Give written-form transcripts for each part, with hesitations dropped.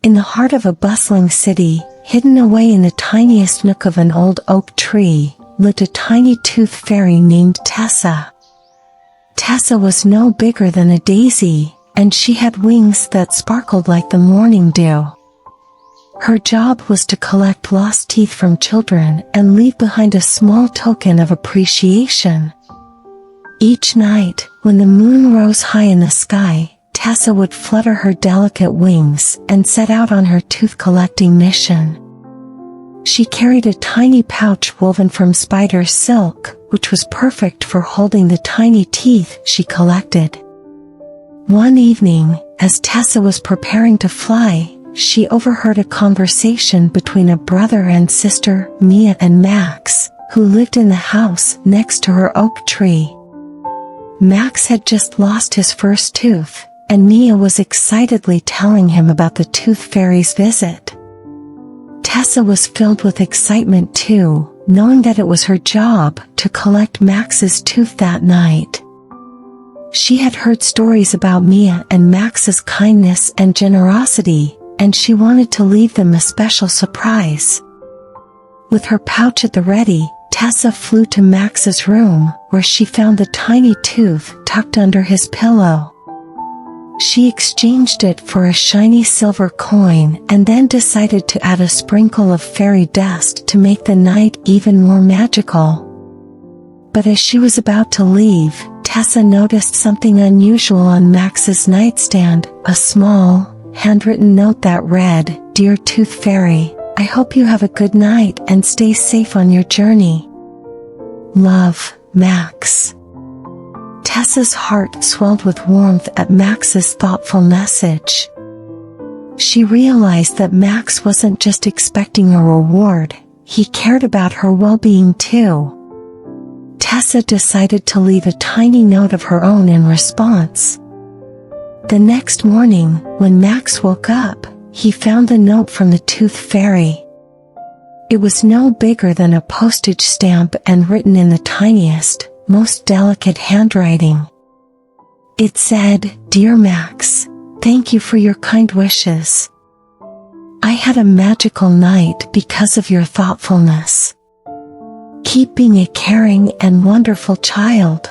In the heart of a bustling city, hidden away in the tiniest nook of an old oak tree, lived a tiny tooth fairy named Tessa. Tessa was no bigger than a daisy, and she had wings that sparkled like the morning dew. Her job was to collect lost teeth from children and leave behind a small token of appreciation. Each night, when the moon rose high in the sky, Tessa would flutter her delicate wings and set out on her tooth-collecting mission. She carried a tiny pouch woven from spider silk, which was perfect for holding the tiny teeth she collected. One evening, as Tessa was preparing to fly, she overheard a conversation between a brother and sister, Mia and Max, who lived in the house next to her oak tree. Max had just lost his first tooth, and Mia was excitedly telling him about the tooth fairy's visit. Tessa was filled with excitement too, knowing that it was her job to collect Max's tooth that night. She had heard stories about Mia and Max's kindness and generosity, and she wanted to leave them a special surprise. With her pouch at the ready, Tessa flew to Max's room, where she found the tiny tooth tucked under his pillow. She exchanged it for a shiny silver coin and then decided to add a sprinkle of fairy dust to make the night even more magical. But as she was about to leave, Tessa noticed something unusual on Max's nightstand, a small, handwritten note that read, "Dear Tooth Fairy, I hope you have a good night and stay safe on your journey. Love, Max." Tessa's heart swelled with warmth at Max's thoughtful message. She realized that Max wasn't just expecting a reward, he cared about her well-being too. Tessa decided to leave a tiny note of her own in response. The next morning, when Max woke up, he found the note from the Tooth Fairy. It was no bigger than a postage stamp and written in the tiniest, most delicate handwriting. It said, "Dear Max, thank you for your kind wishes. I had a magical night because of your thoughtfulness. Keep being a caring and wonderful child.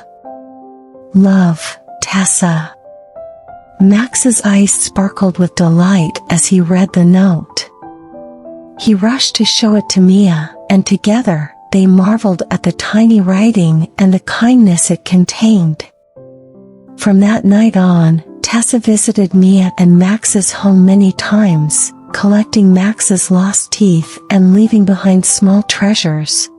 Love, Tessa." Max's eyes sparkled with delight as he read the note. He rushed to show it to Mia, and together, they marveled at the tiny writing and the kindness it contained. From that night on, Tessa visited Mia and Max's home many times, collecting Max's lost teeth and leaving behind small treasures.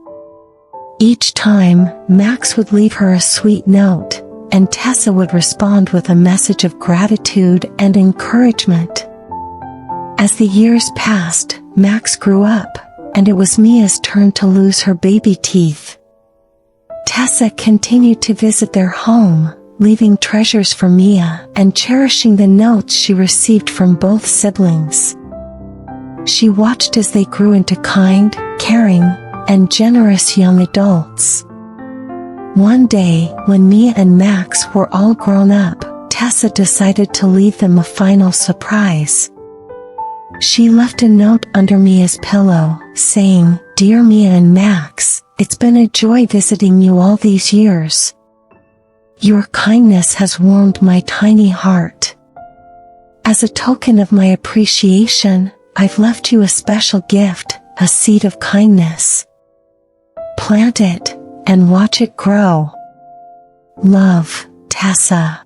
Each time, Max would leave her a sweet note, and Tessa would respond with a message of gratitude and encouragement. As the years passed, Max grew up, and it was Mia's turn to lose her baby teeth. Tessa continued to visit their home, leaving treasures for Mia and cherishing the notes she received from both siblings. She watched as they grew into kind, caring, and generous young adults. One day, when Mia and Max were all grown up, Tessa decided to leave them a final surprise. She left a note under Mia's pillow, saying, "Dear Mia and Max, it's been a joy visiting you all these years. Your kindness has warmed my tiny heart. As a token of my appreciation, I've left you a special gift, a seed of kindness. Plant it, and watch it grow. Love, Tessa."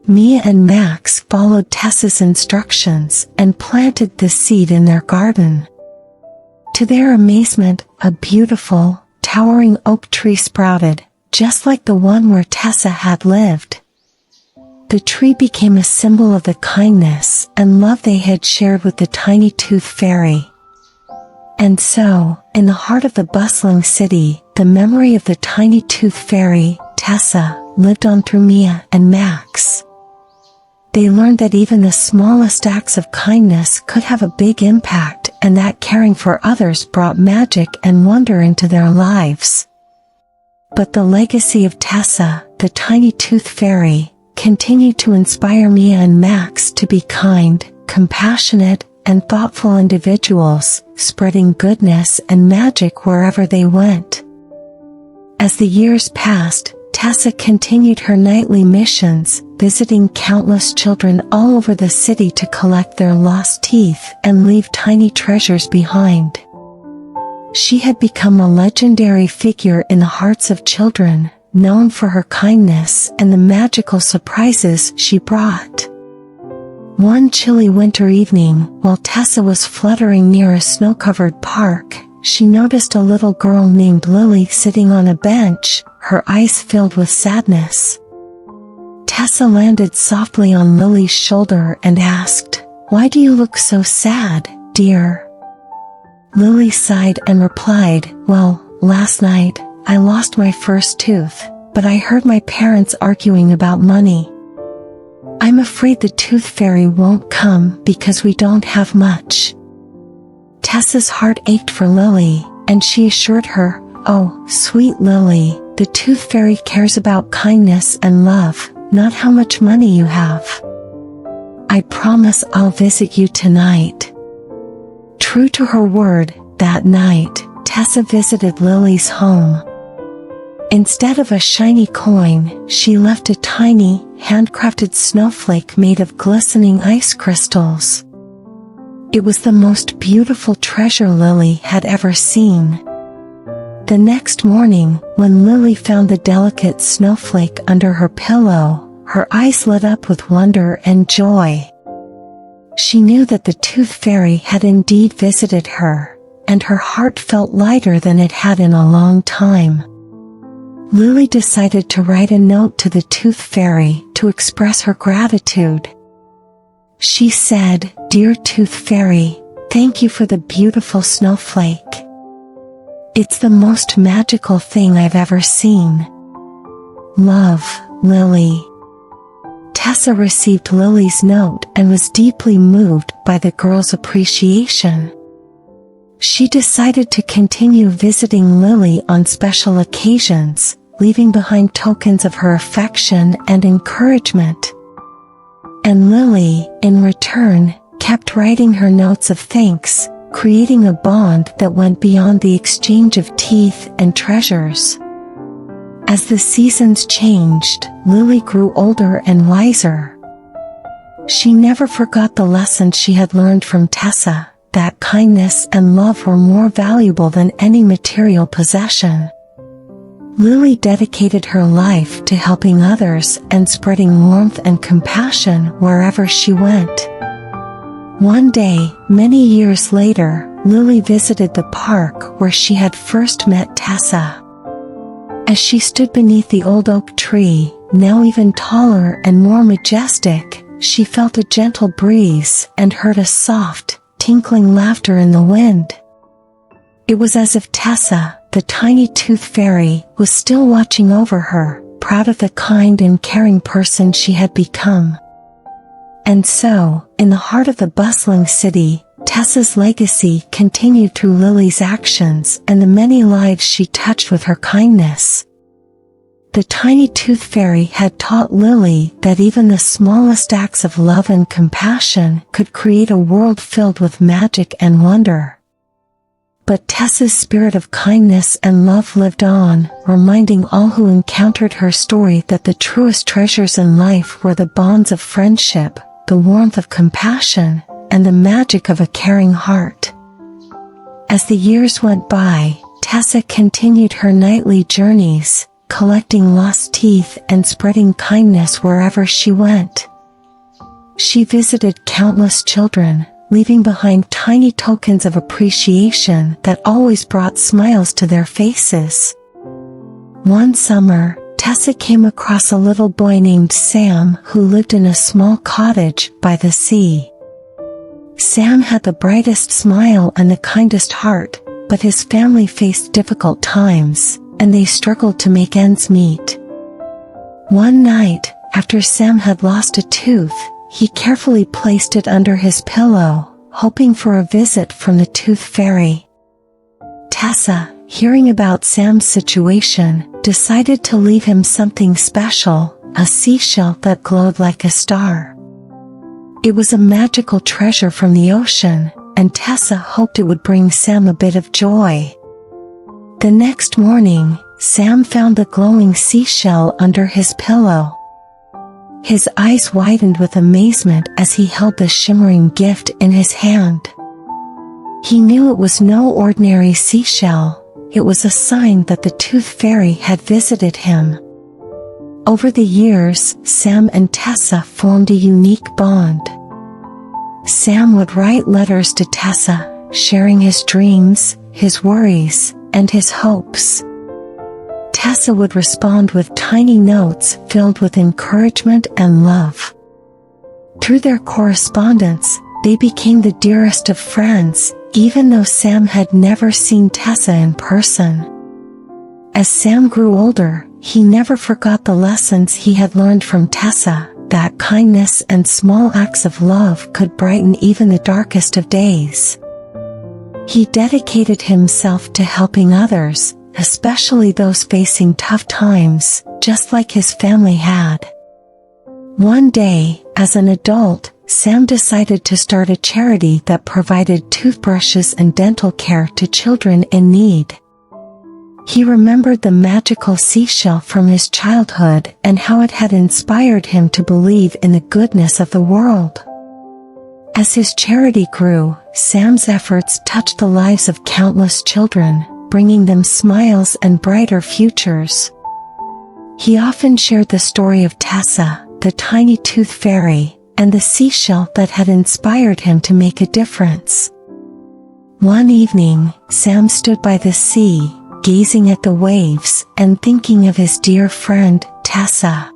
Mia and Max followed Tessa's instructions and planted the seed in their garden. To their amazement, a beautiful, towering oak tree sprouted, just like the one where Tessa had lived. The tree became a symbol of the kindness and love they had shared with the tiny Tooth Fairy. And so, in the heart of the bustling city, the memory of the tiny Tooth Fairy, Tessa, lived on through Mia and Max. They learned that even the smallest acts of kindness could have a big impact, and that caring for others brought magic and wonder into their lives. But the legacy of Tessa, the tiny Tooth Fairy, continued to inspire Mia and Max to be kind, compassionate and thoughtful individuals, spreading goodness and magic wherever they went. As the years passed, Tessa continued her nightly missions, visiting countless children all over the city to collect their lost teeth and leave tiny treasures behind. She had become a legendary figure in the hearts of children, known for her kindness and the magical surprises she brought. One chilly winter evening, while Tessa was fluttering near a snow-covered park, she noticed a little girl named Lily sitting on a bench, her eyes filled with sadness. Tessa landed softly on Lily's shoulder and asked, "Why do you look so sad, dear?" Lily sighed and replied, "Well, last night, I lost my first tooth, but I heard my parents arguing about money. I'm afraid the tooth fairy won't come because we don't have much." Tessa's heart ached for Lily, and she assured her, "Oh, sweet Lily, the tooth fairy cares about kindness and love, not how much money you have. I promise I'll visit you tonight." True to her word, that night, Tessa visited Lily's home. Instead of a shiny coin, she left a tiny, handcrafted snowflake made of glistening ice crystals. It was the most beautiful treasure Lily had ever seen. The next morning, when Lily found the delicate snowflake under her pillow, her eyes lit up with wonder and joy. She knew that the tooth fairy had indeed visited her, and her heart felt lighter than it had in a long time. Lily decided to write a note to the tooth fairy to express her gratitude. She said, "Dear tooth fairy, thank you for the beautiful snowflake. It's the most magical thing I've ever seen. Love, Lily." Tessa received Lily's note and was deeply moved by the girl's appreciation. She decided to continue visiting Lily on special occasions, leaving behind tokens of her affection and encouragement. And Lily, in return, kept writing her notes of thanks, creating a bond that went beyond the exchange of teeth and treasures. As the seasons changed, Lily grew older and wiser. She never forgot the lessons she had learned from Tessa, that kindness and love were more valuable than any material possession. Lily dedicated her life to helping others and spreading warmth and compassion wherever she went. One day, many years later, Lily visited the park where she had first met Tessa. As she stood beneath the old oak tree, now even taller and more majestic, she felt a gentle breeze and heard a soft, tinkling laughter in the wind. It was as if Tessa, the tiny tooth fairy, was still watching over her, proud of the kind and caring person she had become. And so, in the heart of the bustling city, Tessa's legacy continued through Lily's actions and the many lives she touched with her kindness. The tiny tooth fairy had taught Lily that even the smallest acts of love and compassion could create a world filled with magic and wonder. But Tessa's spirit of kindness and love lived on, reminding all who encountered her story that the truest treasures in life were the bonds of friendship, the warmth of compassion, and the magic of a caring heart. As the years went by, Tessa continued her nightly journeys, collecting lost teeth and spreading kindness wherever she went. She visited countless children, leaving behind tiny tokens of appreciation that always brought smiles to their faces. One summer, Tessa came across a little boy named Sam who lived in a small cottage by the sea. Sam had the brightest smile and the kindest heart, but his family faced difficult times, and they struggled to make ends meet. One night, after Sam had lost a tooth, he carefully placed it under his pillow, hoping for a visit from the tooth fairy. Tessa, hearing about Sam's situation, decided to leave him something special, a seashell that glowed like a star. It was a magical treasure from the ocean, and Tessa hoped it would bring Sam a bit of joy. The next morning, Sam found the glowing seashell under his pillow. His eyes widened with amazement as he held the shimmering gift in his hand. He knew it was no ordinary seashell. It was a sign that the Tooth Fairy had visited him. Over the years, Sam and Tessa formed a unique bond. Sam would write letters to Tessa, sharing his dreams, his worries, and his hopes. Tessa would respond with tiny notes filled with encouragement and love. Through their correspondence, they became the dearest of friends, even though Sam had never seen Tessa in person. As Sam grew older, he never forgot the lessons he had learned from Tessa, that kindness and small acts of love could brighten even the darkest of days. He dedicated himself to helping others, especially those facing tough times, just like his family had. One day, as an adult, Sam decided to start a charity that provided toothbrushes and dental care to children in need. He remembered the magical seashell from his childhood and how it had inspired him to believe in the goodness of the world. As his charity grew, Sam's efforts touched the lives of countless children, bringing them smiles and brighter futures. He often shared the story of Tessa, the tiny tooth fairy, and the seashell that had inspired him to make a difference. One evening, Sam stood by the sea, gazing at the waves and thinking of his dear friend, Tessa.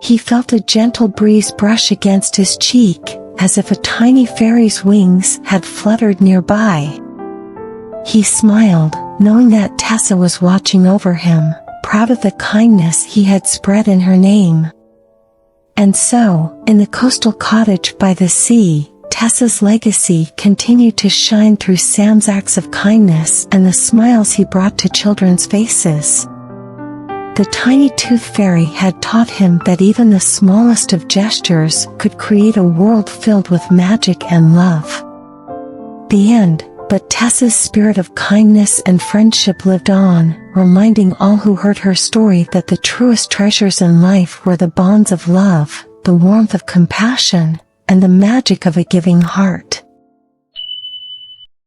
He felt a gentle breeze brush against his cheek, as if a tiny fairy's wings had fluttered nearby. He smiled, knowing that Tessa was watching over him, proud of the kindness he had spread in her name. And so, in the coastal cottage by the sea, Tessa's legacy continued to shine through Sam's acts of kindness and the smiles he brought to children's faces. The tiny tooth fairy had taught him that even the smallest of gestures could create a world filled with magic and love. The end, but Tessa's spirit of kindness and friendship lived on, reminding all who heard her story that the truest treasures in life were the bonds of love, the warmth of compassion, and the magic of a giving heart.